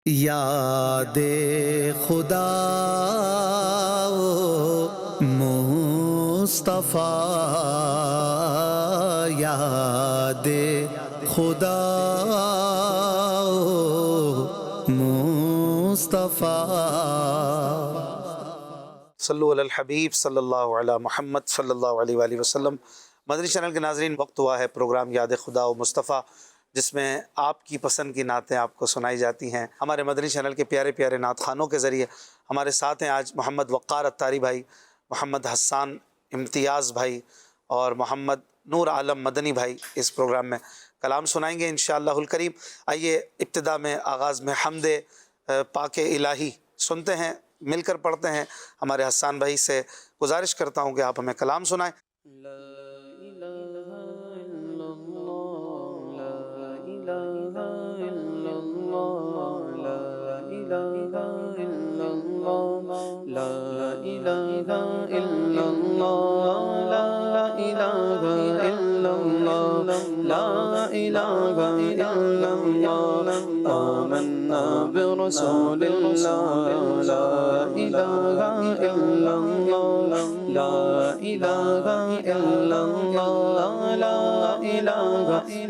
یاد خدا مصطفیٰ، یاد خدا مصطفیٰ. صلو علی الحبیب صلی اللہ علی محمد صلی اللہ علیہ وآلہ وسلم. مدنی چینل کے ناظرین، وقت ہوا ہے پروگرام یاد خدا و مصطفیٰ، جس میں آپ کی پسند کی نعتیں آپ کو سنائی جاتی ہیں. ہمارے مدنی چینل کے پیارے پیارے نعت خوانوں کے ذریعے ہمارے ساتھ ہیں آج محمد وقار اتاری بھائی، محمد حسان امتیاز بھائی اور محمد نور عالم مدنی بھائی. اس پروگرام میں کلام سنائیں گے انشاءاللہ الکریم. آئیے ابتدا میں آغاز میں حمد پاک الہی سنتے ہیں، مل کر پڑھتے ہیں. ہمارے حسان بھائی سے گزارش کرتا ہوں کہ آپ ہمیں کلام سنائیں. آمنا برسول اللہ، لا الہ الا اللہ، لا الہ الا اللہ، لا الہ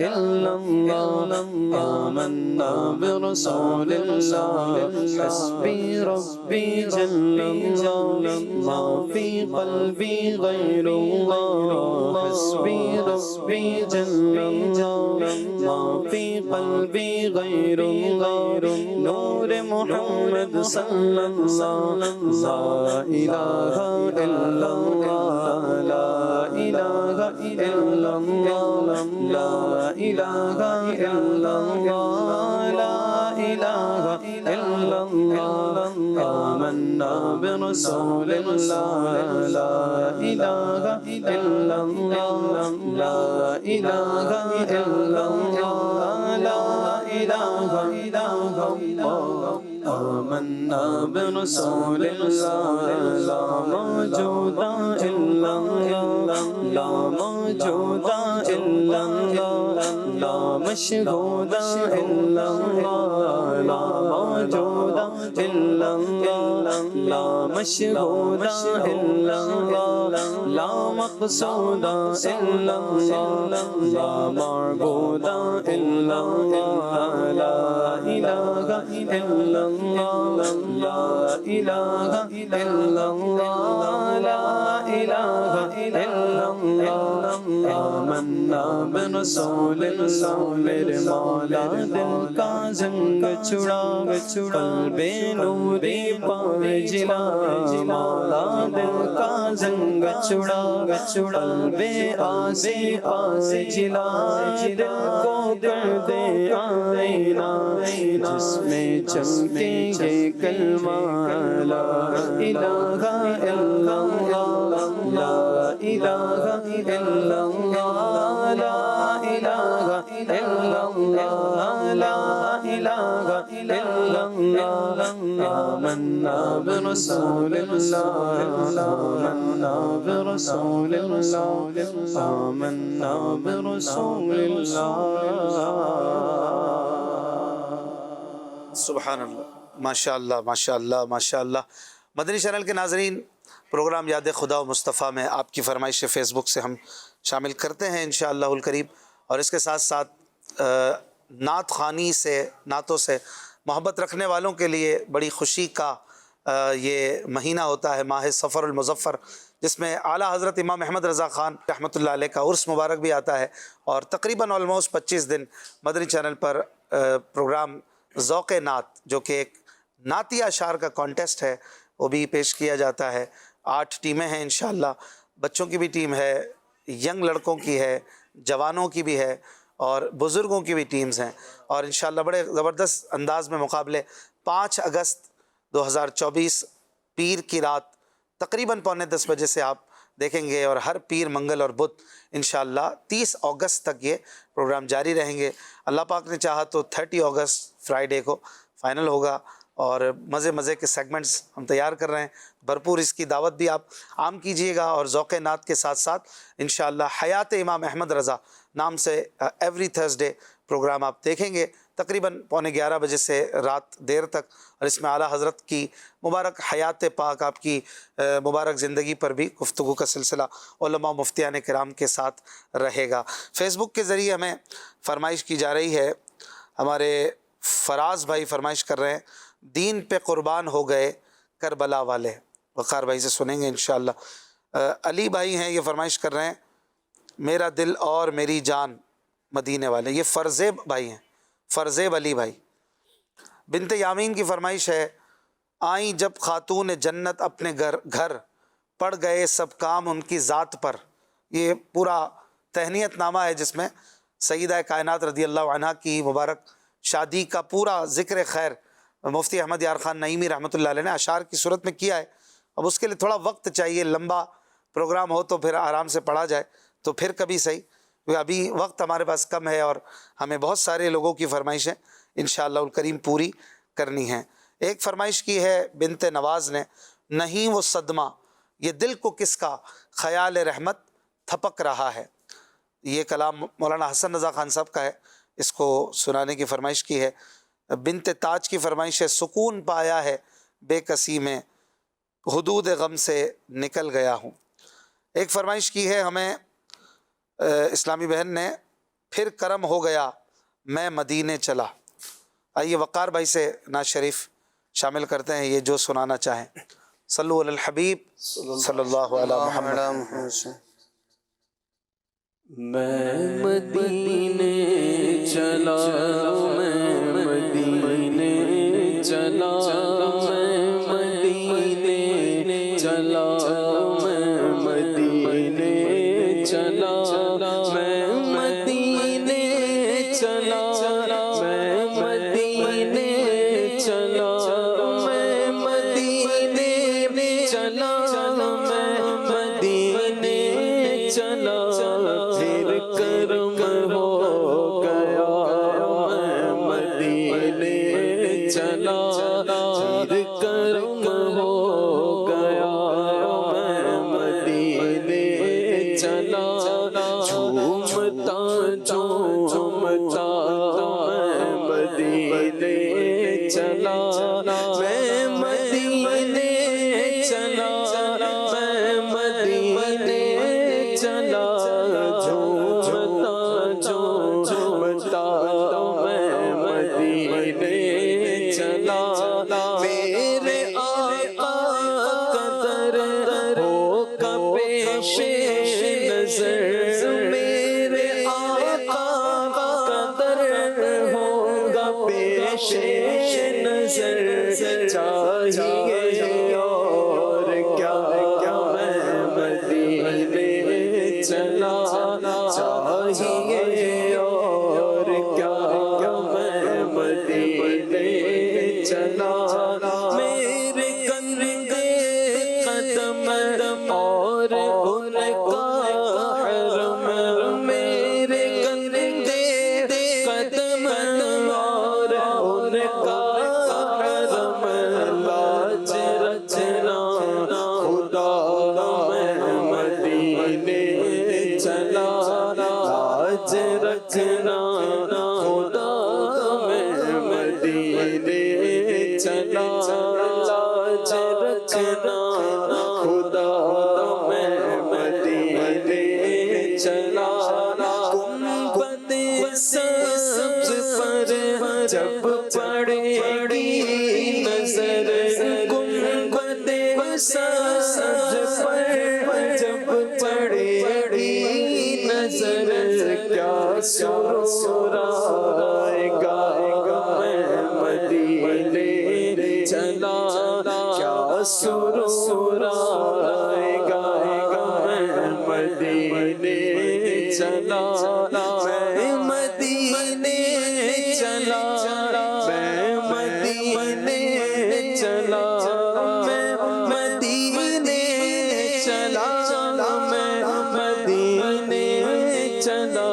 الا اللہ. آمنا برسول اللہ، حسبی ربی جل اللہ، ما فی قلبی غیر اللہ، حسبی ربی جل اللہ، ما فی قلبی غیر اللہ. نور محمد صلی اللہ، لا الہ الا اللہ، لا الہ الا اللہ، لا الہ الا اللہ، لا الہ الا اللہ. آمنا برسول اللہ، لا الہ الا اللہ، لا الہ الا اللہ، لا الہ الا اللہ. آمنا برسول اللہ، لا موجود الا اللہ، لا موجود الا اللہ، لا مشہود الا اللہ، لا موجود الا اللہ، لا مشہود الا اللہ، لا مقصود الا اللہ، لا معبود الا اللہ، لا الہ الا اللہ، لا الہ الا اللہ، لا الہ الا اللہ. آمنا برسول اللہ، میرے مولا دل کا زنگ چھڑا، قلب نوری پائے جلا. مولا دل کا زنگ چھڑا، قلب آسی آئے جلا. دل کو کر دے آئینہ جس میں چمکے گے کلمہ لا الہ الا اللہ، لا الہ الا اللہ، لا الہ الا اللہ، لا الہ الا اللہ. آمنا برسول اللہ، آمنا برسول اللہ، آمنا برسول اللہ. سبحان اللہ، ماشاء اللہ ماشاء اللہ ماشاء اللہ. مدنی چینل کے ناظرین، پروگرام یاد خدا و مصطفیٰ میں آپ کی فرمائش فیس بک سے ہم شامل کرتے ہیں انشاءاللہ الکریم. اور اس کے ساتھ ساتھ نعت خوانی سے، نعتوں سے محبت رکھنے والوں کے لیے بڑی خوشی کا یہ مہینہ ہوتا ہے، ماہ سفر المظفر، جس میں اعلیٰ حضرت امام احمد رضا خان رحمۃ اللہ علیہ کا عرس مبارک بھی آتا ہے. اور تقریباً آلموسٹ 25 دن مدنی چینل پر پروگرام ذوق نعت، جو کہ ایک نعتی اشعار کا کانٹیسٹ ہے، وہ بھی پیش کیا جاتا ہے. 8 ٹیمیں ہیں انشاءاللہ، بچوں کی بھی ٹیم ہے، ینگ لڑکوں کی ہے، جوانوں کی بھی ہے اور بزرگوں کی بھی ٹیمز ہیں. اور انشاءاللہ بڑے زبردست انداز میں مقابلے 5 اگست 2024 پیر کی رات تقریباً 9:45 بجے سے آپ دیکھیں گے، اور ہر پیر، منگل اور بدھ انشاءاللہ 30 اگست تک یہ پروگرام جاری رہیں گے. اللہ پاک نے چاہا تو 30 اگست فرائیڈے کو فائنل ہوگا. اور مزے مزے کے سیگمنٹس ہم تیار کر رہے ہیں، بھرپور اس کی دعوت بھی آپ عام کیجئے گا. اور ذوق نعت کے ساتھ ساتھ انشاءاللہ حیات امام احمد رضا نام سے ایوری تھرسڈے پروگرام آپ دیکھیں گے تقریباً 11:15 بجے سے رات دیر تک، اور اس میں اعلیٰ حضرت کی مبارک حیات پاک، آپ کی مبارک زندگی پر بھی گفتگو کا سلسلہ علماء مفتیان کرام کے ساتھ رہے گا۔ فیس بک کے ذریعے ہمیں فرمائش کی جا رہی ہے، ہمارے فراز بھائی فرمائش کر رہے ہیں، دین پہ قربان ہو گئے کربلا والے، وقار بھائی سے سنیں گے انشاءاللہ۔ علی بھائی ہیں، یہ فرمائش کر رہے ہیں، میرا دل اور میری جان مدینے والے، یہ فرزیب بھائی ہیں، فرزیب علی بھائی۔ بنت یامین کی فرمائش ہے، آئیں جب خاتون جنت اپنے گھر پڑ گئے سب کام ان کی ذات پر۔ یہ پورا تہنیت نامہ ہے جس میں سیدہ کائنات رضی اللہ عنہا کی مبارک شادی کا پورا ذکر خیر مفتی احمد یار خان نعیمی رحمۃ اللہ علیہ نے اشعار کی صورت میں کیا ہے۔ اب اس کے لیے تھوڑا وقت چاہیے، لمبا پروگرام ہو تو پھر آرام سے پڑھا جائے تو پھر کبھی صحیح، کیونکہ ابھی وقت ہمارے پاس کم ہے اور ہمیں بہت سارے لوگوں کی فرمائشیں انشاءاللہ الکریم پوری کرنی ہیں۔ ایک فرمائش کی ہے بنت نواز نے، نہیں وہ صدمہ یہ دل کو کس کا خیال رحمت تھپک رہا ہے۔ یہ کلام مولانا حسن رضا خان صاحب کا ہے، اس کو سنانے کی فرمائش کی ہے۔ بنت تاج کی فرمائش ہے، سکون پایا ہے بے کسی میں حدود غم سے نکل گیا ہوں۔ ایک فرمائش کی ہے ہمیں اسلامی بہن نے، پھر کرم ہو گیا میں مدینے چلا۔ آئیے وقار بھائی سے نعت شریف شامل کرتے ہیں، یہ جو سنانا چاہیں۔ صلو علی الحبیب صلی اللہ علی محمد۔ میں مدینے چلا، میں مدینے چلا، میں مدینے چلا، میں مدینے چلا، میں مدینے چلا، میں مدینے چلا، میں مدینے چلا، میں مدینے چلا، پھر کرم ہو گیا میں مدینے چلا، پھر کرم ہو گیا میں مدینے چلا، جھومتا جھومتا میں مدینے چلا، میں مدینے چلا، میں مدینے چلا، جھومتا جھومتا میں مدینے چلا، میرے آقا قدر ہو کا پیش نظر، میرے آقا قدر ہوگا پیش نظر، چاہیے اور کیا میں مدینے چلا، چاہیے اور کیا میں مدینے چلا، میرے کندھے قدم اور ان کا حرم، میرے کندھے قدم اور ان کا حرم، لاج رچنا خدا میں مدینے چلا، لاج رچنا خدا میں مدینے چلا، لاج رچنا خدا میں مدینے چلا، گنبد سبز پر جب پڑے گی نظر، گنبد سبز پر جب پڑے گی نظر، کیا سر آئے گا میں مدینے چلا، کیا سر آئے گا میں مدینے چلا، میں مدینے چلا، میں مدینے چلا، میں مدینے چلا، میں مدینے چلا،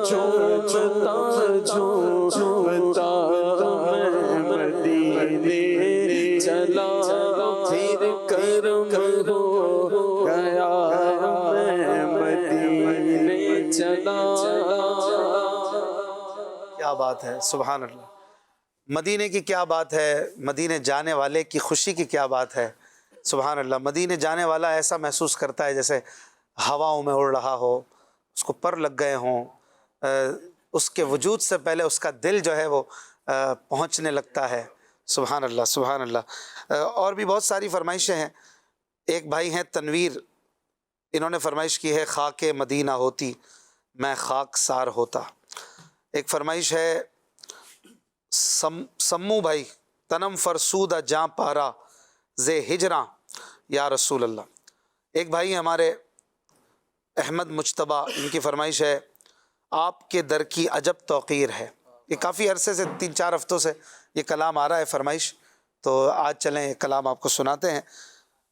جھومتا جھومتا میں مدینے چلا، پھر کرم ہو گیا میں مدینے چلا۔ کیا بات ہے، سبحان اللہ. مدینے کی کیا بات ہے، مدینے جانے والے کی خوشی کی کیا بات ہے، سبحان اللہ. مدینے جانے والا ایسا محسوس کرتا ہے جیسے ہواؤں میں اڑ رہا ہو، اس کو پر لگ گئے ہوں، اس کے وجود سے پہلے اس کا دل جو ہے وہ پہنچنے لگتا ہے. سبحان اللہ سبحان اللہ. اور بھی بہت ساری فرمائشیں ہیں. ایک بھائی ہیں تنویر، انہوں نے فرمائش کی ہے خاک مدینہ ہوتی میں خاک سار ہوتا. ایک فرمائش ہے سمو بھائی، تنم فرسودہ جاں پارا زے ہجراں یا رسول اللہ. ایک بھائی ہمارے احمد مجتبیٰ، ان کی فرمائش ہے آپ کے در کی عجب توقیر ہے. یہ کافی عرصے سے 3-4 ہفتوں سے یہ کلام آ رہا ہے فرمائش، تو آج چلیں یہ کلام آپ کو سناتے ہیں.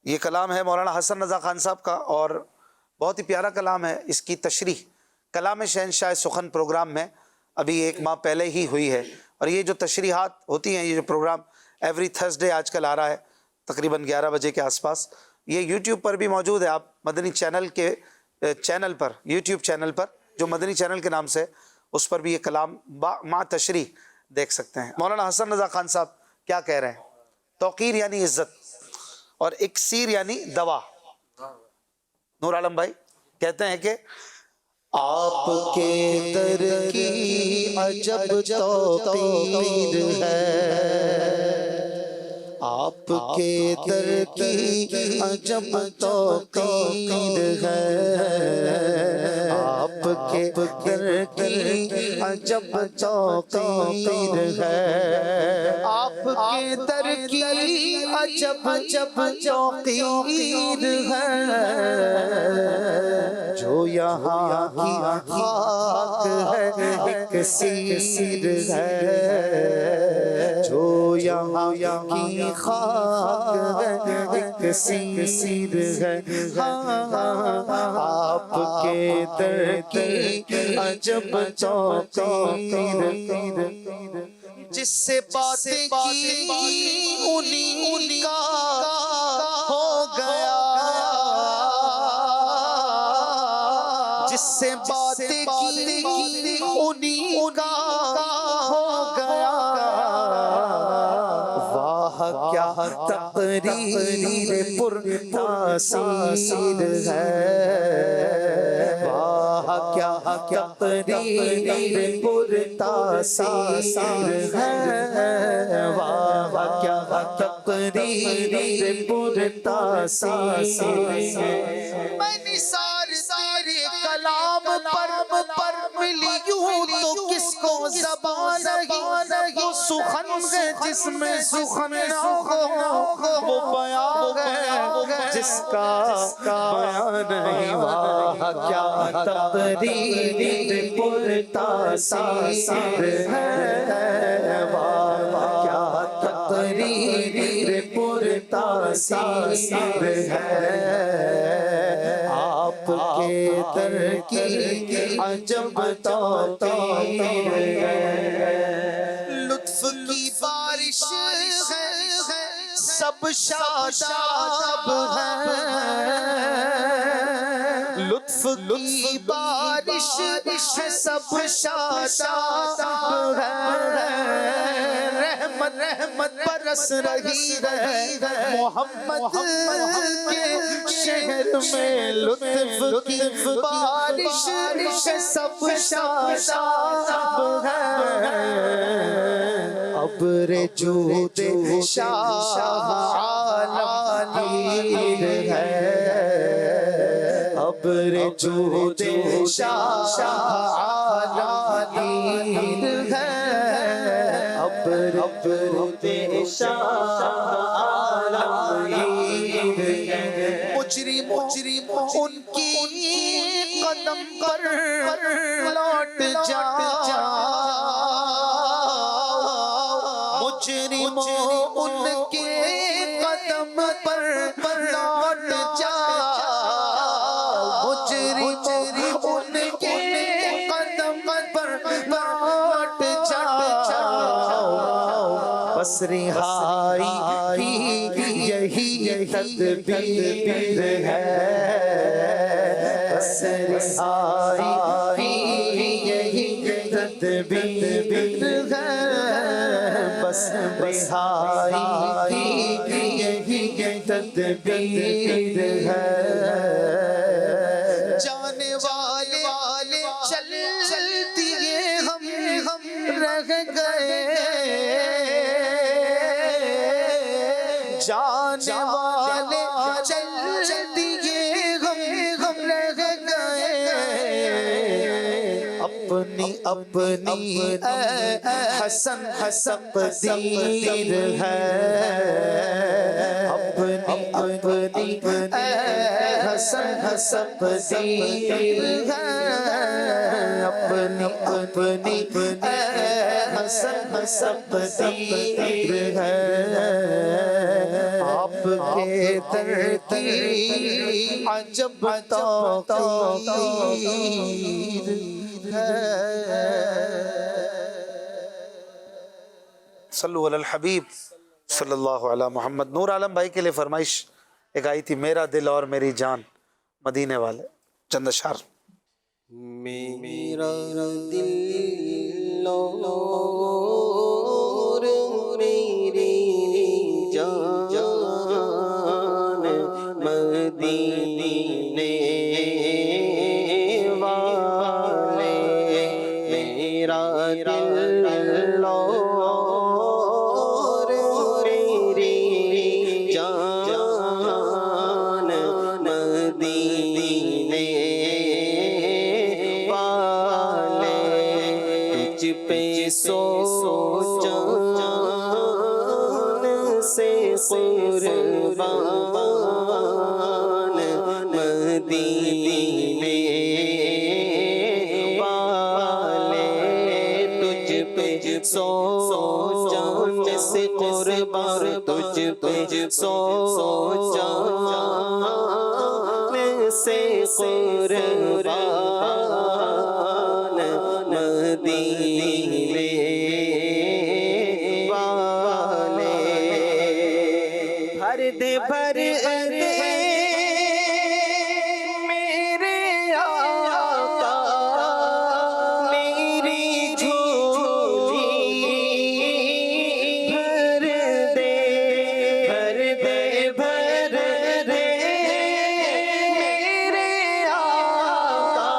یہ کلام ہے مولانا حسن رضا خان صاحب کا، اور بہت ہی پیارا کلام ہے. اس کی تشریح کلام شہنشاہ سخن پروگرام میں ابھی 1 ماہ پہلے ہی ہوئی ہے. اور یہ جو تشریحات ہوتی ہیں، یہ جو پروگرام ایوری تھرسڈے آج کل آ رہا ہے تقریباً 11 بجے کے آس پاس، یہ یوٹیوب پر بھی موجود ہے. آپ مدنی چینل کے چینل پر، یوٹیوب چینل پر جو مدنی چینل کے نام سے، اس پر بھی یہ کلام مع تشریح دیکھ سکتے ہیں. مولانا حسن رضا خان صاحب کیا کہہ رہے ہیں؟ توقیر یعنی عزت، اور اکسیر یعنی دوا. نور عالم بھائی کہتے ہیں کہ آپ کے در کی عجب توقیر ہے، آپ کے در کی عجب توقیر ہے، آپ کے در کی عجب توقیر ہے، آپ کے در کی عجب توقیر ہے. جو یہاں کی خاک ہے ایک سیر ہے، جو یہاں کی خاک ہے ایک سیر ہے. آپ کے در کی عجب توقیر، جس سے باتیں کی انہی کا ہو گیا، جس سے باتیں کی انہی کا ہو گیا. واہ کیا تقریر پر تاثیر ہے، واہ کیا تقریر پر تاثیر ہے، واہ کیا تقریر پر تاثیر ہے. میں نثار تیرے کلام پر ملی یوں تو کس کو زبان نہیں، سخن ہے جس میں سخن نہ ہو وہ بیان ہے جس کا بیان نہیں. واہ کیا تقریر پر تاثیر ہے، واہ کیا تقریر پر تاثیر ہے. آپ کے در کی عجب توقیر ہے. لطف کی بارش ہے سب شاداب ہے، لطف کی بارش ہے سب شاداب ہے. رحمت برس رہی ہے محمد کے شہر میں، لطف کی بارش ہے سب شاداب ہے. ابر جود شاہ عالمگیر ہے، ابر جود شاہ عالمگیر ہے، ابر جود شاہ عالمگیر ہے. مجرم ان کی قدم پر لوٹ جا، مجرم ان کے قدم پر لوٹ جا، مجرم ان کے قدم پر لوٹ جا. بس رہائی یہی تدبیر ہے، بس رہائی یہی تدبیر ہے بس رہائی کی یہی تدبیر ہے جانے والے چل دیے ہم رہ گئے جانے والے چل دیے ہم رہ گئے اپنی حسن تقدیر ہے اپنی حسن تقدیر ہے اپنی حسن تقدیر ہے آپ کے در کی عجب توقیر ہے صلو علی الحبیب صلی اللہ علی محمد. نور عالم بھائی کے لیے فرمائش ایک آئی تھی، میرا دل اور میری جان، مدینے والے، چند اشعار. میرا دل اور میری جان مدینے والے، میرا دل اور میری جان مدینے والے، تجھ پہ جان سے قربان مدینے والے، تجھ پہ جان سے قربان، تجھ پہ جان سے قربان مدینے والے، بھر دے میرے آقا میری جھولی، بھر دے میرے آقا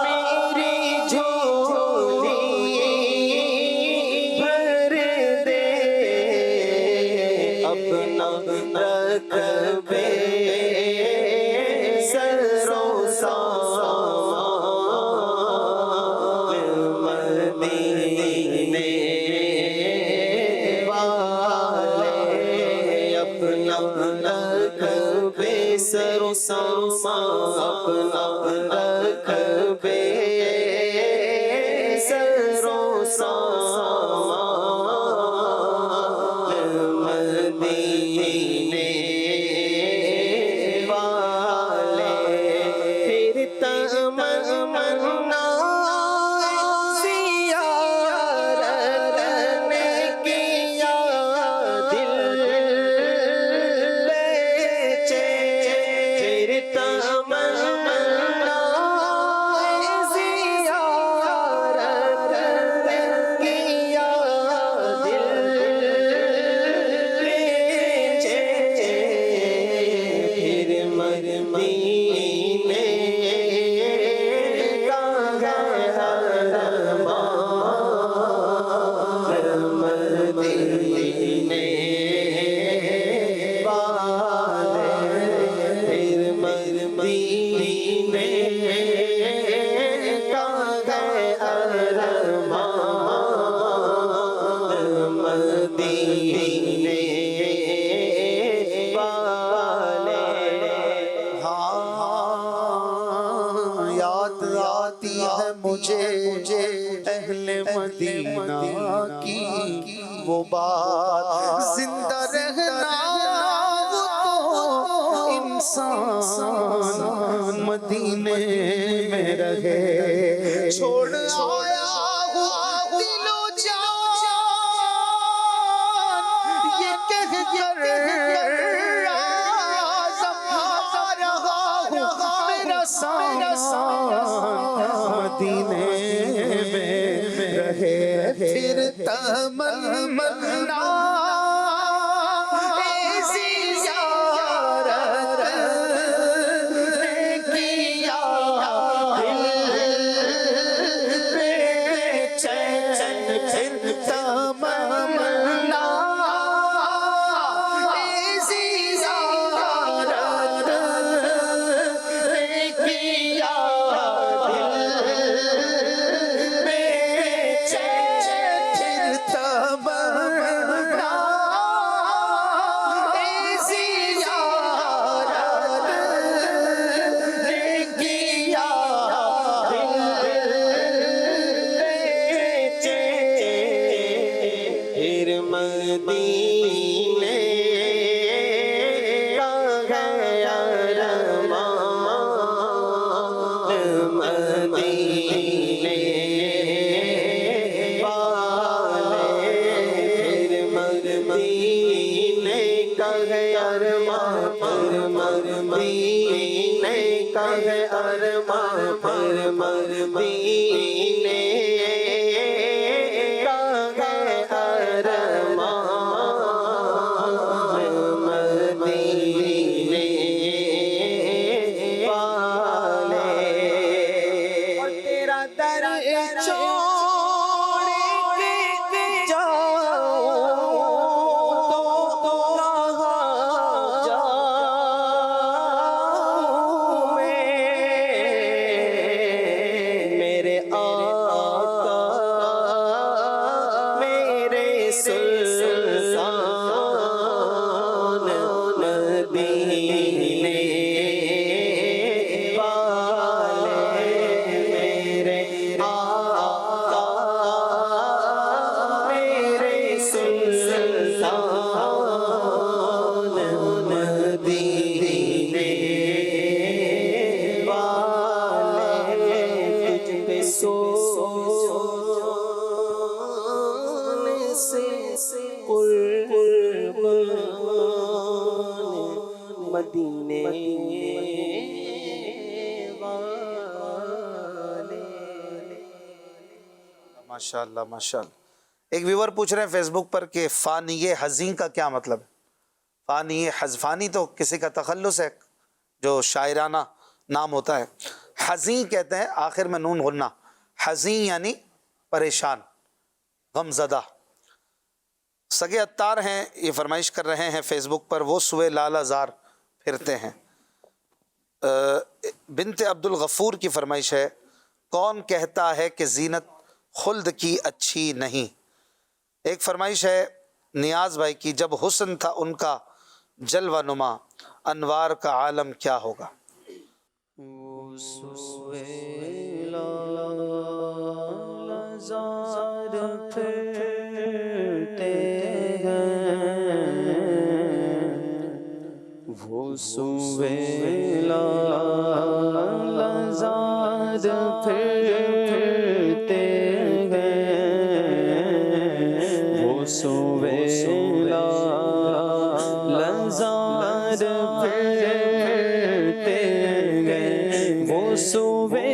میری جھولی، بھر دے اپنا رکبے سرو سامان مدینے والے، اپنا رکبے سرو سامان، اپنا رکبے سرو سامان مدینے والے، پھر تمنا زیارت نے کیا دل بے چین، پھر تمنا زیارت نے کیا دل بے چین، پھر مدینے کا ارمان مدینے والے، پھر مدینے کا ارمان مدینے والے. ہاں یاد آتی ہے مجھے اہل مدینہ کی وہ بات، زندہ رہنا وہ تو انسان مدینے میں رہے، چھوڑ آیا ہوں دل و جان یہ کہہ کر میرا سامان مدینے رہے پھر تمنا ایسی زیارت نے کیا دل بے چین پھر تمنا ایسی زیارت نے کیا ماشاءاللہ ماشاءاللہ. ایک ویور پوچھ رہے ہیں فیس بک پر کہ فانی حزین کا کیا مطلب ہے؟ فانی تو کسی کا تخلص ہے جو شاعرانہ نام ہوتا ہے. حزین کہتے ہیں آخر میں نون غنہ. حزین یعنی پریشان، غم زدہ. سگے اتار ہیں، یہ فرمائش کر رہے ہیں فیس بک پر، وہ سوئے لالہ زار پھرتے ہیں. بنت عبد الغفور کی فرمائش ہے، کون کہتا ہے کہ زینت خلد کی اچھی نہیں. ایک فرمائش ہے نیاز بھائی کی، جب حسن تھا ان کا جلوہ نما، انوار کا عالم کیا ہوگا. وہ سوے لالہ زار پھرتے گئے، وہ سوے لالہ زار پھرتے گئے، وہ سوے لالہ زار پھرتے گئے، وہ سوے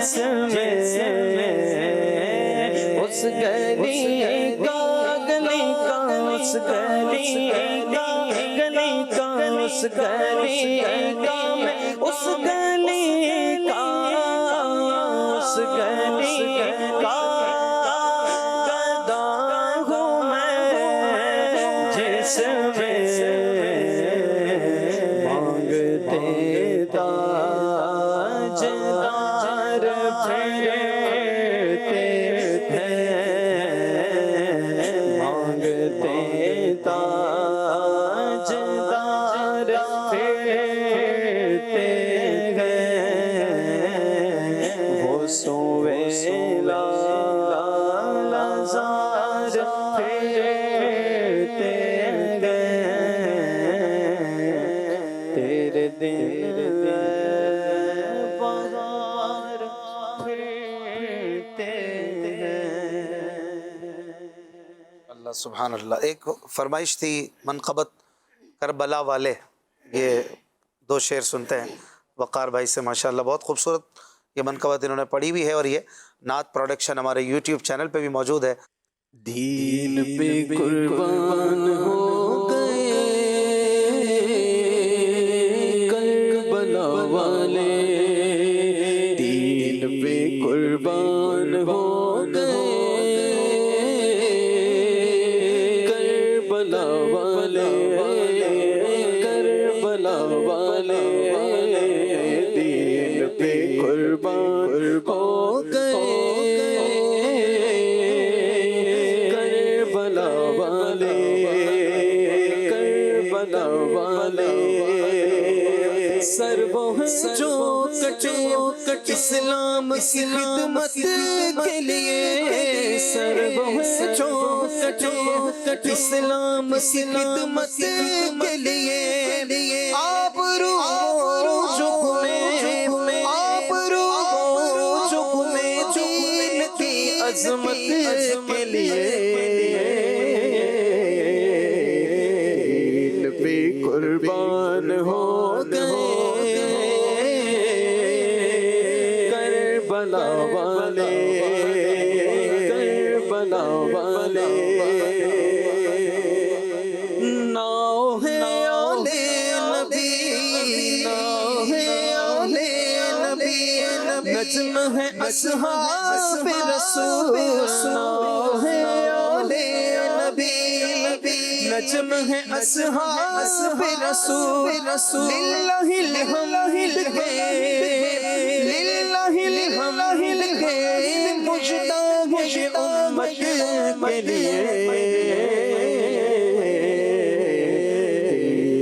جس میں اس گلی کا اس گلی کا اس گلی کا اس گلی کا اس گلی کا گدا ہوں میں جس میں مانگتے تاجدار پھرتے ہیں مانگتے تاجدار پھرتے ہیں وہ سوے لالزار پھرتے تیرے دل بہار پھرتے اللہ سبحان اللہ. ایک فرمائش تھی منقبت کربلا والے، یہ دو شعر سنتے ہیں وقار بھائی سے. ماشاءاللہ بہت خوبصورت یہ منقبت انہوں نے پڑھی بھی ہے، اور یہ نعت پروڈکشن ہمارے یوٹیوب چینل پہ بھی موجود ہے. دین پہ قربان ہو گئے کربلا والے، دین پہ قربان ہو گئے کربلا والے، کربلا والے دین پہ قربان ہو گئے کربلا والے، کربلا والے سر وہ ہیں جو کٹے اسلام کی خدمت کے لیے، سر وہ ہیں جو کٹے اسلام کی خدمت کے لیے، آبرو جھکمے آبرو جھکمے دین کی عظمت کے لیے، دین پہ قربان ہو گئے کربلا والے، کربلا والے ناؤ ہے اولے نبی، ناؤ ہے اولے نبی، نجم ہے اصحاب رسول، ناؤ ہے اولے نبی، نجم ہے اصحاب رسول، للہ الحمد ہے، للہ الحمد ہے، مجدہ ہے امت کے لیے،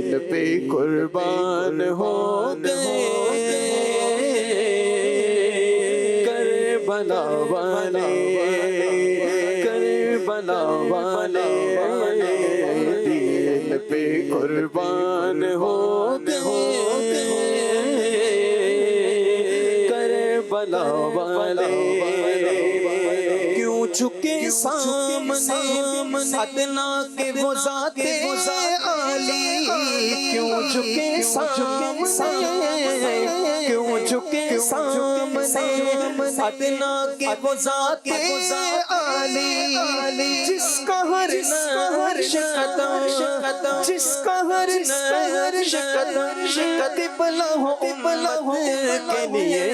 دین پہ قربان ہو گئے کربلا والے، کربلا والے دین پہ قربان ہو گئے کربلا والے، کیوں جھکے سامنے ادنا کے وہ ذات عالی، کیوں جھکے سامنے، کیوں جھکے سامنے ادنا کے وہ ذات عالی، جس کا ہر قدم، جس کا ہر قدم قبلہ ہو امت کے لیے،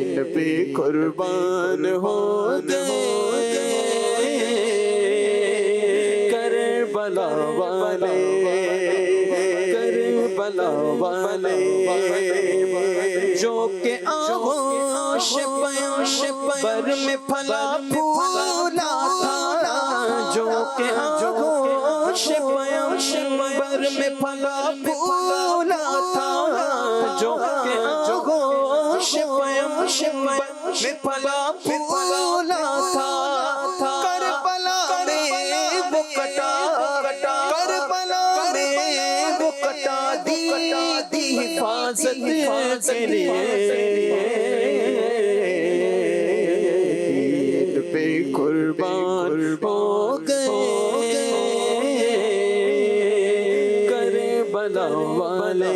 دین پہ قربان ہو گئے کربلا والے، کربلا والے جو کہ آغوش پر میں پھلا پھولا تھا، جو کہ آغوش پر میں پھلا پھولا تھا، جو کہ آغوش میں پھلا پھولا تھا، کربلا میں وہ کٹا، کربلا میں وہ کٹا دی حفاظت کے لیے، دین پہ قربان ہو گئے کربلا والے،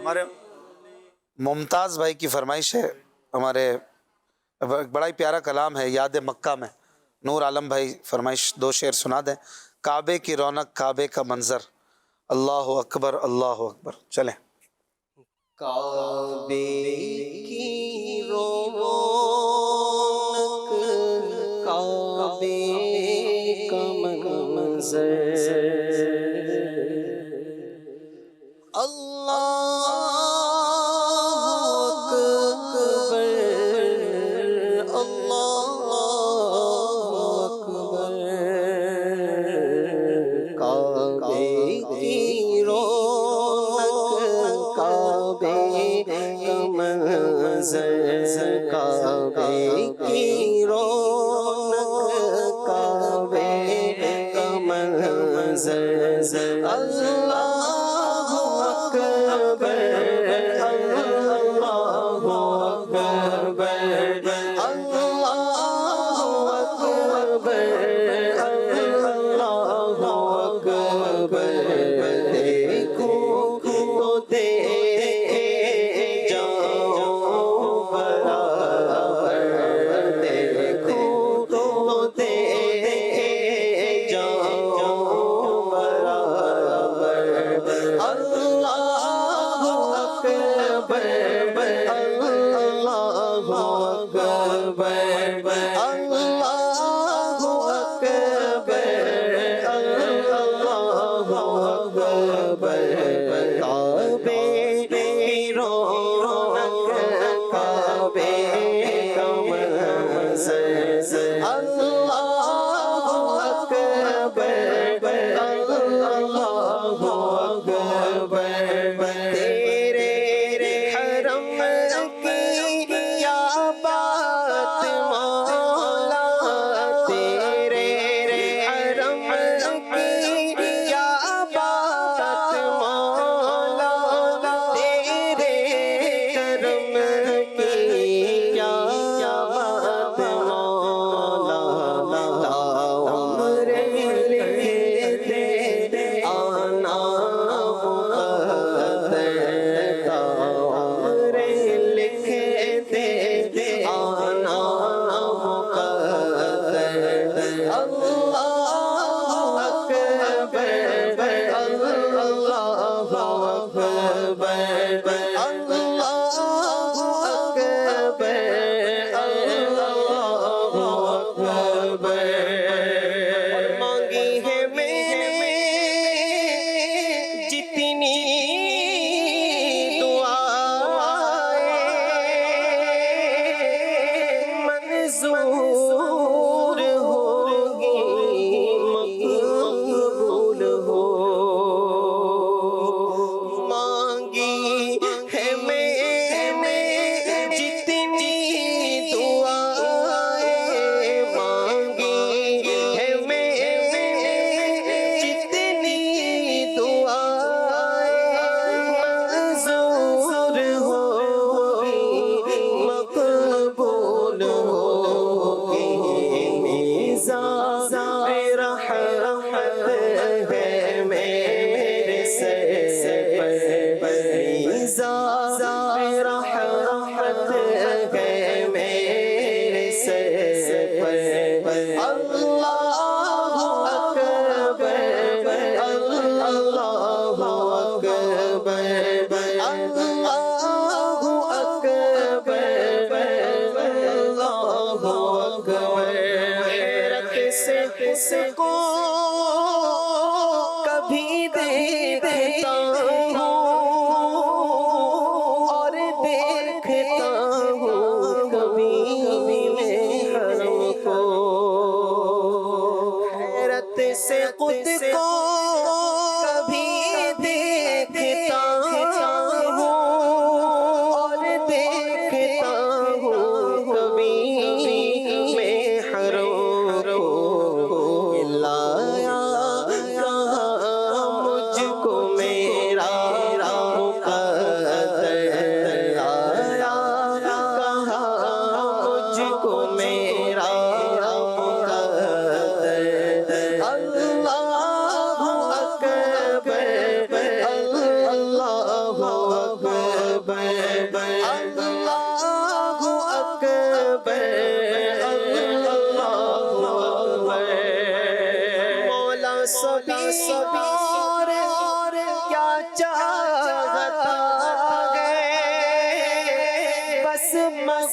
ہمارے ممتاز بھائی کی فرمائش ہے، ہمارے بڑا ہی پیارا کلام ہے یاد مکہ میں، نور عالم بھائی فرمائش 2 شعر سنا دیں. کعبے کی رونق، کعبے کا منظر، اللہ اکبر اللہ اکبر. چلیں. کعبے کی رونق، کعبے کا منظر، اللہ اکبر، اللہ اکبر. کعبے کی رونق، کعبے کا منظر، کعبے کی رونق، کعبے کا منظر، اللہ اکبر، اللہ اکبر، اللہ اکبر، اللہ اکبر. دیکھو تو دیکھے جاؤ برابر، دیکھو تو دیکھے جاؤ برابر. اللہ اکبر، اللہ اکبر، اللہ اکبر، اللہ اکبر. کعبے کی رونق، کعبے کا منظر، اللہ اکبر، اللہ اکبر. تیرے حرم کی کیا بات مولا، تیرے حرم کی کیا بات مولا، تیرے کرم کی کیا بات مولا. عمر لکھتے آنا مقدر، عمر لکھتے آنا مقدر. اللہ اکبر، اللہ اکبر، اللہ اکبر، اللہ اکبر. مانگی ہے میں نے جتنی منظور ہوگی، مقبول ہو. مانگی ہے میں نے جتنی دعائیں، مانگی ہے میں نے جتنی دعائیں، منظور ہوگی، مقبول ہوگی. میزان رحمت ہے میرے سر پر، میزان رحمت ہے میرے سر پر. اللہ اکبر، اللہ اکبر، اللہ اکبر، اللہ اکبر. حیرت سے اس کو کبھی دیکھتا ہوں اور دیکھتا ہوں کبھی میں حرم کو. حیرت سے خود کو کبھی دیکھتا ہوں اور دیکھتا ہوں کبھی میں حرم کو.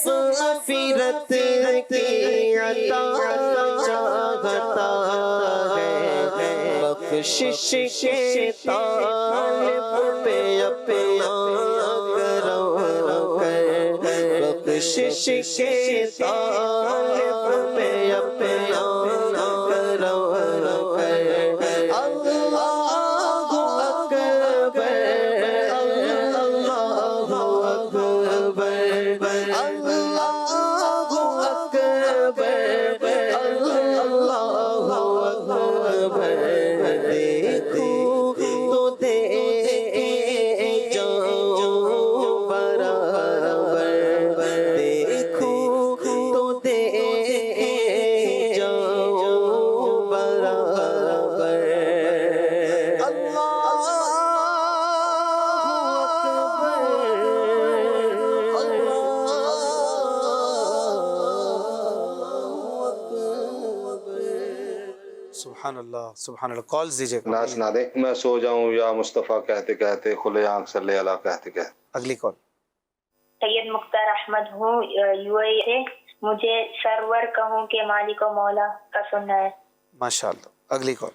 مغفرت کی عطا چاہتا ہے، بخشش کے طالب پہ اپنا کرم کر، بخشش کے طالب پہ اپنا کرم کر۔ اللہ اکبر، اللہ اکبر، اللہ اکبر، اللہ اکبر۔ دیکھوں تو دے جاؤں برابر، دیکھوں تو دے جاؤں برابر۔ اللہ سبحان اللہ سبحان اللہ۔ کالز دیجیے گا۔ نہ سنا دیں، میں سو جاؤں یا مصطفیٰ کہتے کہتے، کھلے آنکھ صلی اللہ کہتے کہتے۔ اگلی کال۔ سید مختار احمد ہوں، یو اے سے۔ مجھے سرور کہوں کہ مالک و مولا کا سننا ہے۔ ماشاء اللہ۔ اگلی کال۔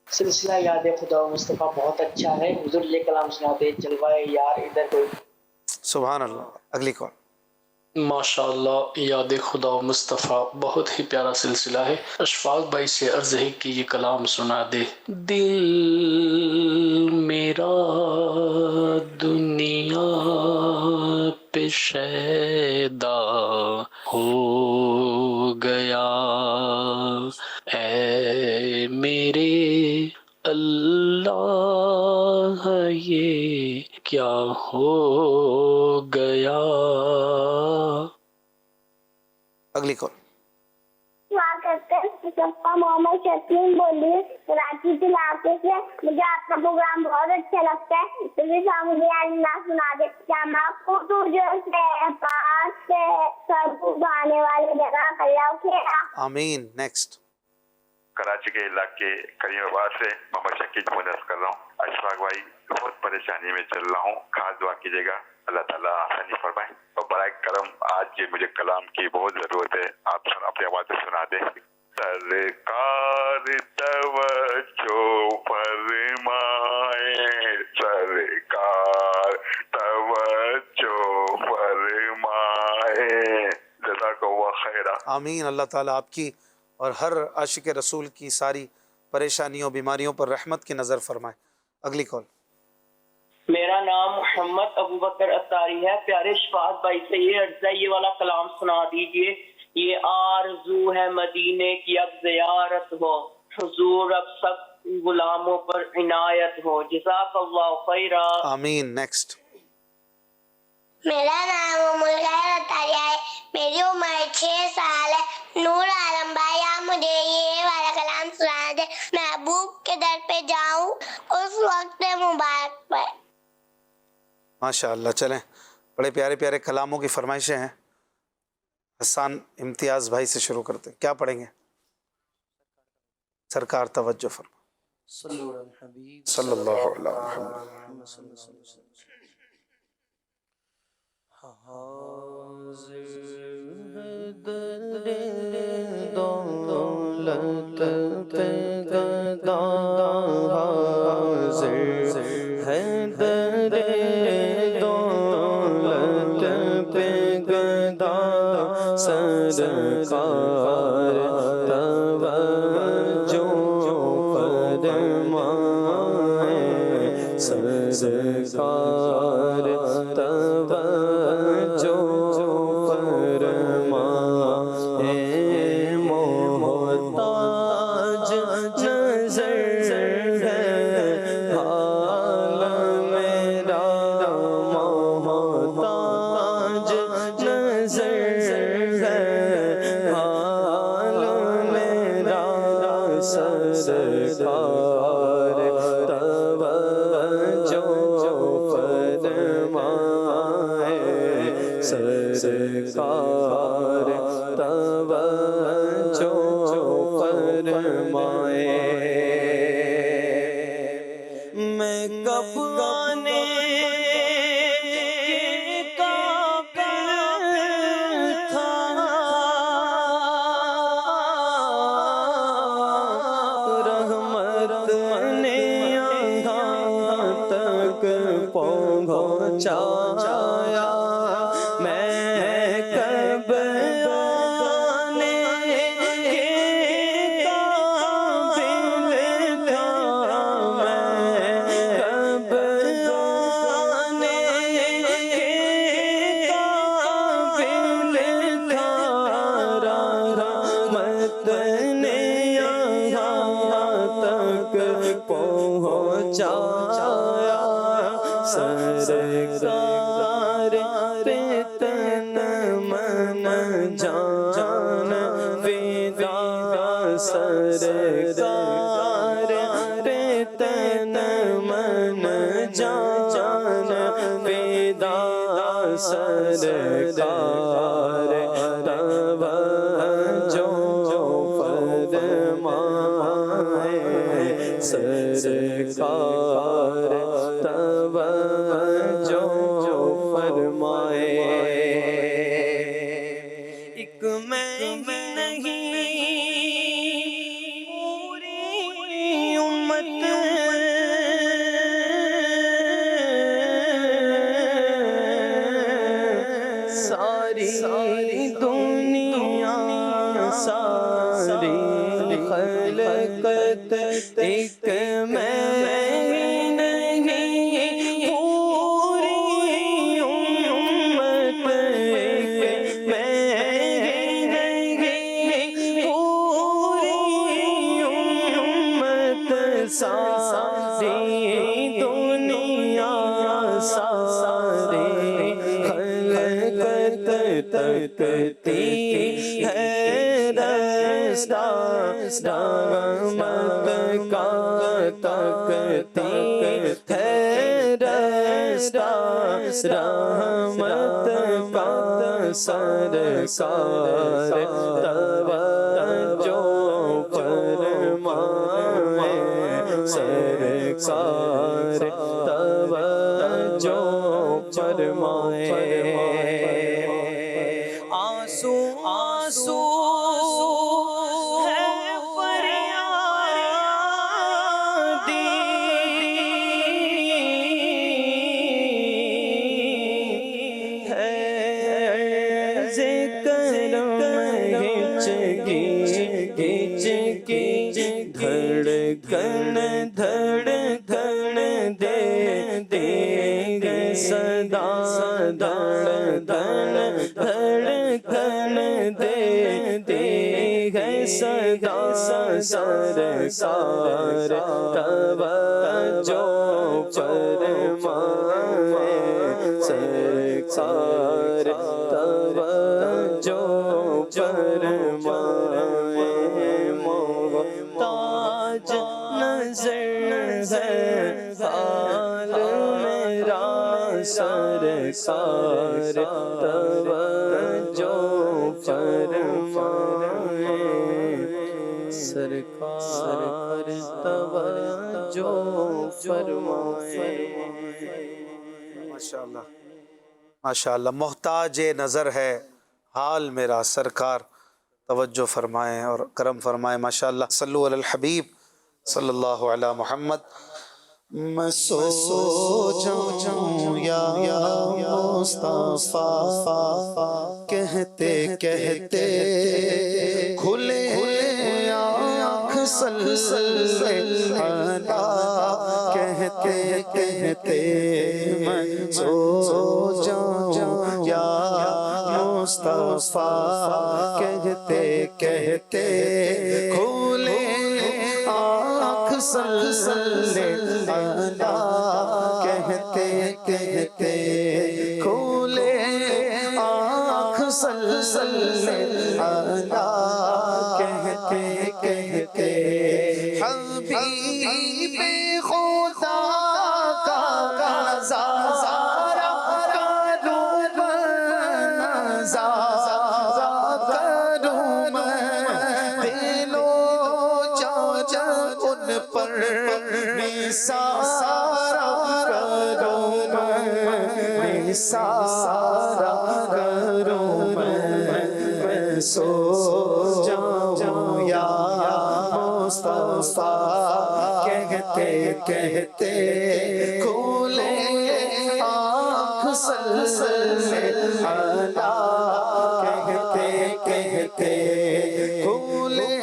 سلسلہ یاد خدا و مصطفیٰ بہت اچھا ہے، حضور یہ کلام سناتے جلوائے یار ادھر کوئی۔ سبحان اللہ۔ اگلی کال۔ ماشاء اللہ، یاد خدا و مصطفیٰ بہت ہی پیارا سلسلہ ہے۔ اشفاق بھائی سے عرض ہے کہ یہ کلام سنا دے۔ دل میرا دنیا پہ شیدا ہو گیا، اے میرے اللہ یہ کیا ہو گیا۔ اگلی کال۔ مصطفیٰ محمد شکیم بولیے کراچی کے علاقے سے۔ مجھے آپ کا پروگرام بہت اچھا لگتا ہے، پلیز آپ مجھے اللہ سنا دے۔ کیا آپ کو جو پاس سے سب اگانے والے جگہ اللہ کے۔ آمین۔ نیکسٹ۔ کراچی کے علاقے کریم آباد سے محمد شکیل مدرس کر رہا ہوں۔ اشفاق بھائی بہت پریشانی میں چل رہا ہوں، خاص دعا کیجیے گا، اللہ تعالیٰ آسانی فرمائے۔ اور برائے کرم آج یہ مجھے کلام کی بہت ضرورت ہے، آپ اپنی آواز سے سنا دیں۔ سرکار توجہ فرمائے، سرکار توجہ فرمائے، جزاک اللہ خیرہ۔ آمین۔ اللہ تعالیٰ آپ کی اور ہر عاشق رسول کی ساری پریشانیوں بیماریوں پر رحمت کی نظر فرمائے۔ اگلی کال۔ میرا نام محمد ابو بکر اتاری ہے، پیارے اشفاق بھائی سے یہ عرض ہے یہ والا کلام سنا دیجئے۔ یہ آرزو ہے مدینے کی اب زیارت ہو، حضور اب سب غلاموں پر عنایت ہو، جزاک اللہ خیرہ۔ آمین۔ نیکسٹ۔ میرا نام ملغیر اتاریہ ہے، میری عمر 6 سال ہے۔ نور عالم بھائی آپ مجھے یہ والا کلام سنا دے، محبوب کے در پہ جاؤں اس وقت مبارک پر۔ ماشاء اللہ۔ چلیں، بڑے پیارے پیارے کلاموں کی فرمائشیں ہیں۔ حسان امتیاز بھائی سے شروع کرتے ہیں، کیا پڑھیں گے؟ سرکار توجہ فرما۔ صلی اللہ علیہ وسلم۔ دولت پہ گدا حاضر ہے، در دولت پہ گدا سرکار توجہ فرمائے، سرکار توجہ سرکار توجہ فرمائے۔ میں کب گانے کا پہنچایا میں کب آنے کے قابل تھا میں کب آنے کے قابل تھا رحمت نے یہاں تک پہنچایا سرکار پہ تن من جان فدا سرکار پہ تن من جان فدا سرکار توجہ فرمائے سرکار توجہ فرمائے ایک میں نہیں پوری امت ساری دنیا ساری خلقت ایک میں نہیں پوری امت ایک میں نہیں پوری امت ساری دنیا ساری خلقت تکتی ہے رستہ رحمت کا تکتی ہے رستہ رحمت کا سرکار توجہ فرمائے سرکار توجہ فرمائے آنسو آنسو ہے فریادی ہے ذکر ہچکی ہچکی دھڑکن دھڑکن دے دے صدا دھڑکن دھڑکن دے دے ہے صدا سرکار توجہ فرمائے سرکار توجہ فرمائے محتاج نظر ہے حال میرا سرکار توجہ فرمائے سرکار توجہ فرمائے ماشاءاللہ ماشاءاللہ محتاج نظر ہے حال میرا سرکار توجہ فرمائیں اور کرم فرمائیں ماشاءاللہ صلو علی الحبیب صلی اللہ علی محمد میں سو جاؤں یا مصطفیٰ کہتے کہتے کھلے آنکھ صلی اللہ کہتے کہتے میں سو جاؤں یا مصطفیٰ کہتے کہتے کھلے آنکھ صلی اللہ کہتے کہتے کھلے آنکھ صلی اللہ کہتے کہتے حبیب خدا کا نظارہ کروں میں دلوں جان ان پر نثارا کروں میں نثارا کروں میں سو جاؤں یا مصطفیٰ کہتے کہتے کھولے صلی علی کہتے کہتے کھولے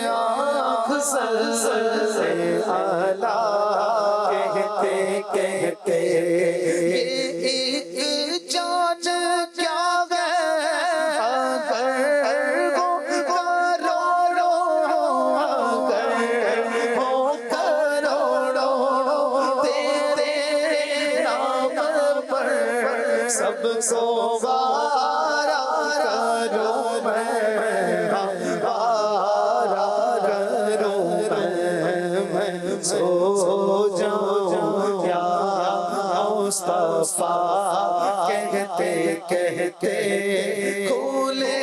آنکھ صلی علی کہتے کہتے یہ ایک جان کیا سب کو وارا کروں میں وارا کروں میں سو جاؤں یا مصطفیٰ کہتے کہتے کھولے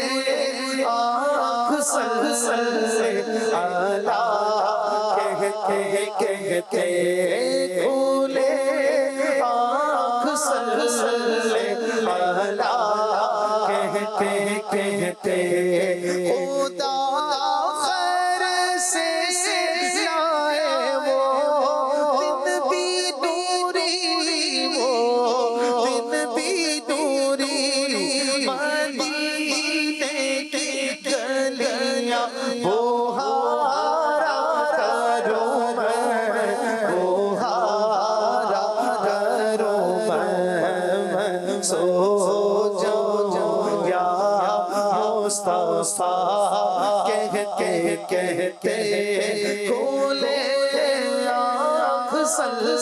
آنکھ صلی علی کہتے کہتے کھولے آنکھ صلی علی کہتے کہتے خدا خیر سے لائے وہ دن بھی دوری وہ دن بھی دوری مدینے کی گلیاں بہارا کروں میں بہارا کروں میں سو جاؤں یا مصطفیٰ کہتے کہتے کھولے آنکھ صلی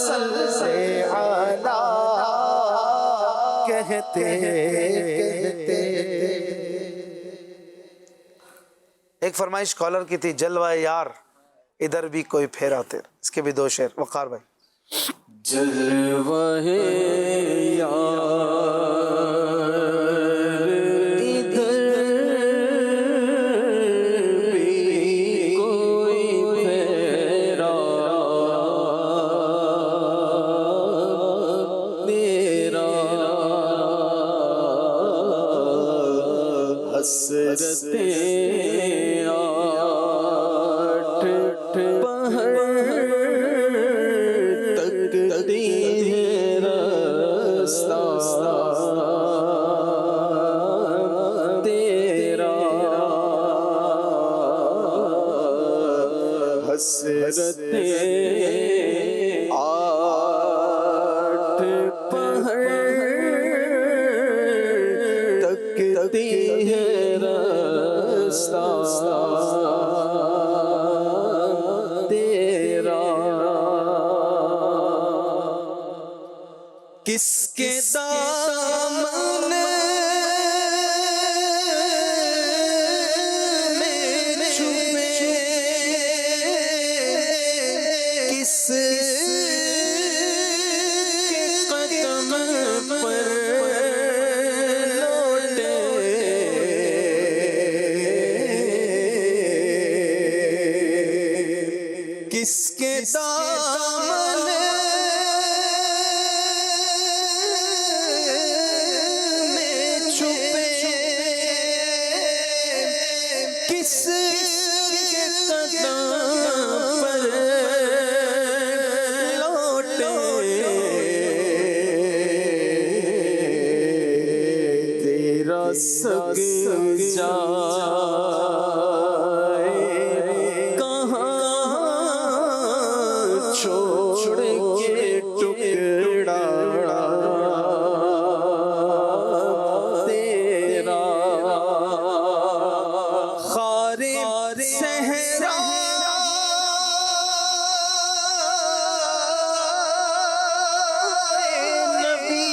علی کہتے کہتے. ایک فرمائش کالر کی تھی، جلوہ یار ادھر بھی کوئی پھیرا تیر، اس کے بھی دو شعر. وقار بھائی. جلوہ حسرتیں آٹھ پہر تکتی ہے رستہ تیرا، حسرتیں آٹھ پہر تکتی ہے تیرا. کس کے دامن میں چھپے، کس کے قدم پر کس کے دامن میں چھپے، کس کے قدم پر لوٹے، تیرا سگ چھوڑ کے ٹکڑا تیرا، خار صحرا نبی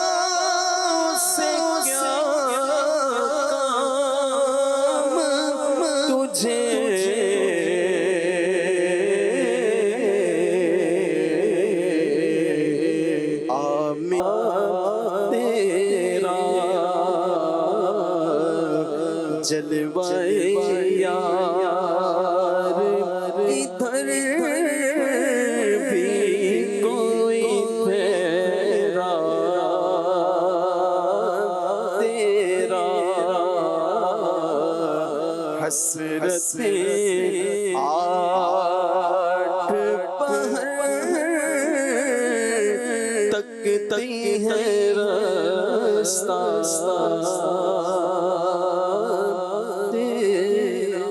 پاؤں سے تکتی ہے راستہ تیرا۔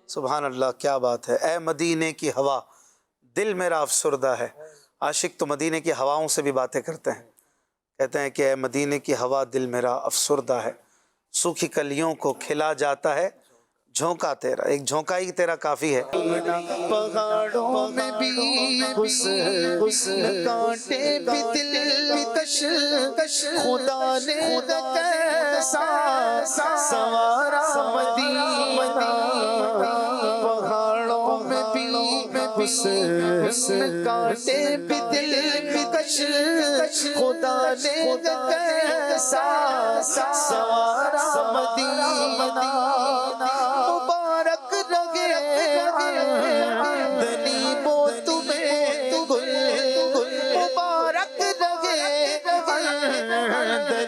سبحان اللہ، کیا بات ہے۔ اے مدینے کی ہوا دل میرا افسردہ ہے۔ عاشق تو مدینے کی ہواؤں سے بھی باتیں کرتے ہیں، کہتے ہیں کہ اے مدینے کی ہوا دل میرا افسردہ ہے، سوکھی کلیوں کو کھلا جاتا ہے جھونکا تیرا۔ ایک جھونکا ہی تیرا کافی ہے۔ پہاڑوں میں بھی حسن کانٹے بھی دل کش خدا نے کیسا سوارا مدینہ۔ پہاڑوں میں بھی حسن کانٹے بھی دل کش خدا نے کیسا سوارا مدینہ۔ مبارک لگے دلیبو تمہیں گل، مبارک لگے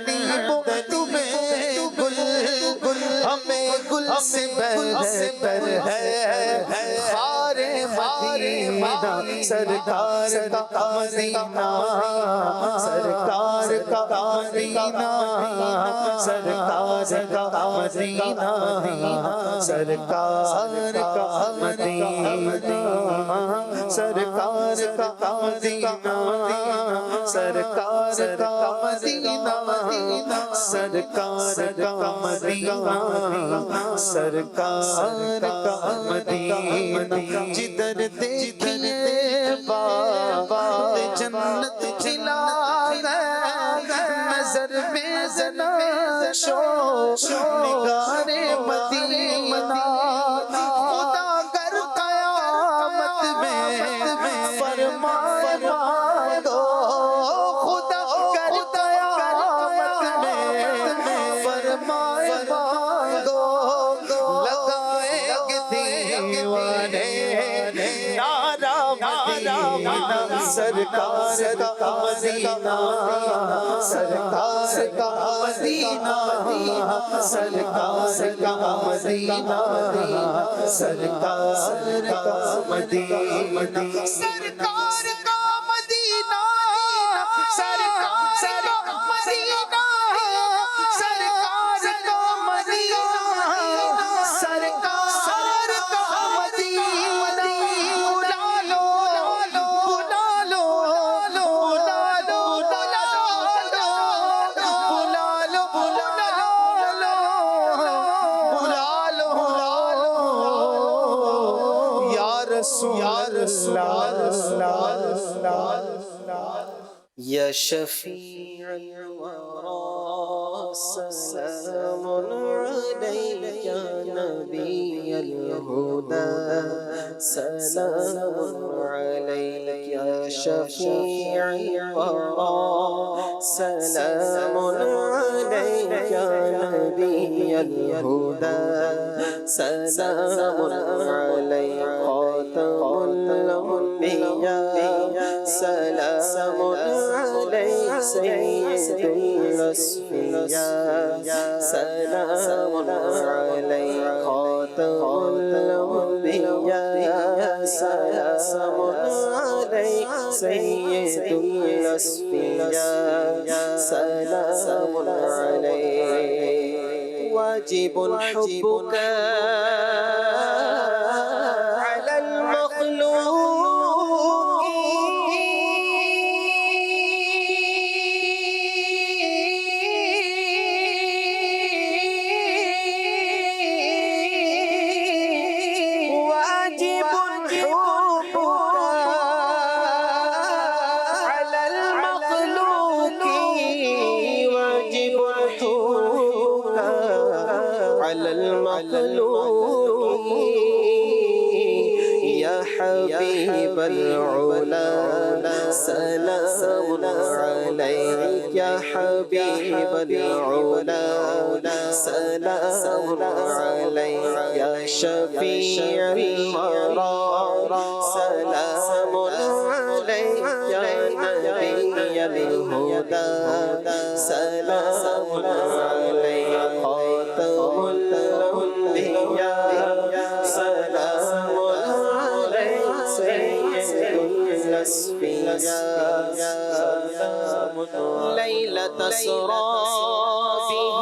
دلیبو تمہیں گل، ہمیں گل سے بہتر ہے خار مدینہ، سرکار کا مدینہ، سرکار کا مدینہ، سرکار کا مدینہ، سرکار کا مدینہ، سرکار کا مدینہ، سرکار کا مدینہ، سرکار کا مدینہ، سرکار کا مدینہ۔ جدھر دیکھیے باب جنت کھلا ہے، نظر میں نقش و نگار مدینہ۔ خدا کر قیامت میں فرمان مانگو، خدا کر قیامت میں فرمان مانگو، لگائیں گے دیوانے نعرہ مدینہ، سرکار کا مدینہ، سرکار کا مدینہ، سرکار کا مدینہ، سرکار کا مدینہ، سرکار کا مدینہ، سرکار کا مدینہ، سرکار کا مدینہ، سرکار کا مدینہ۔ بلا لو بلا لو بلا لو بلا لو بلا لو یا رسول اللہ، یا شفیع الورا سلام علیک یا نبی الہدی، سلام علیک یا شفیع الورا، سلام علیک یا نبی الہدی، سلام علیک خاتم الانبیاء، سلام علیک سید الاصفیاء، سلام علیک خاتم الانبیاء، سلام علیک سید الاصفیاء، سلام علیک۔ واجب حبک علی المخلوق، حبیب العلا سلام علیک، یا حبیب العلا سلام علیک، یا شفیع الورا سلام علیک، یا نبی الہدی سلام علیک، خاتم الانبیاء سلام علیک، سید الاصفیاء ليلة أسرى به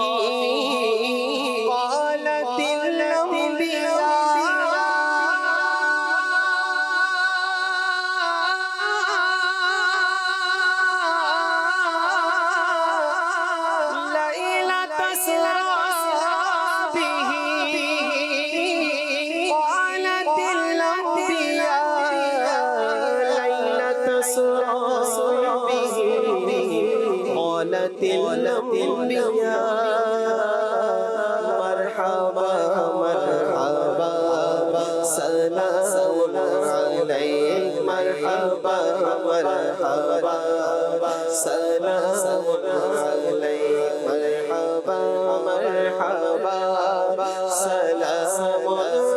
قالت الأنبياء مرحبا مرحبا سلام عليك مرحبا مرحبا سلام عليك مرحبا مرحبا سلام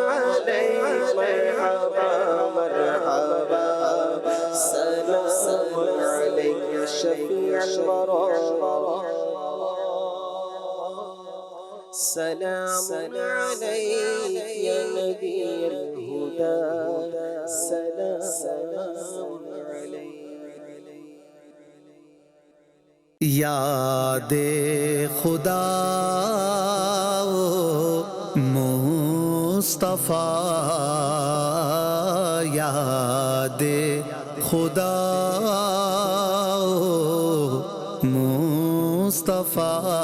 عليك مرحبا مرحبا سلام عليك يا شفيع الورى سلام عليك يا نبي الهدى سلام عليك یاد خدا مصطفیٰ یاد خدا مصطفیٰ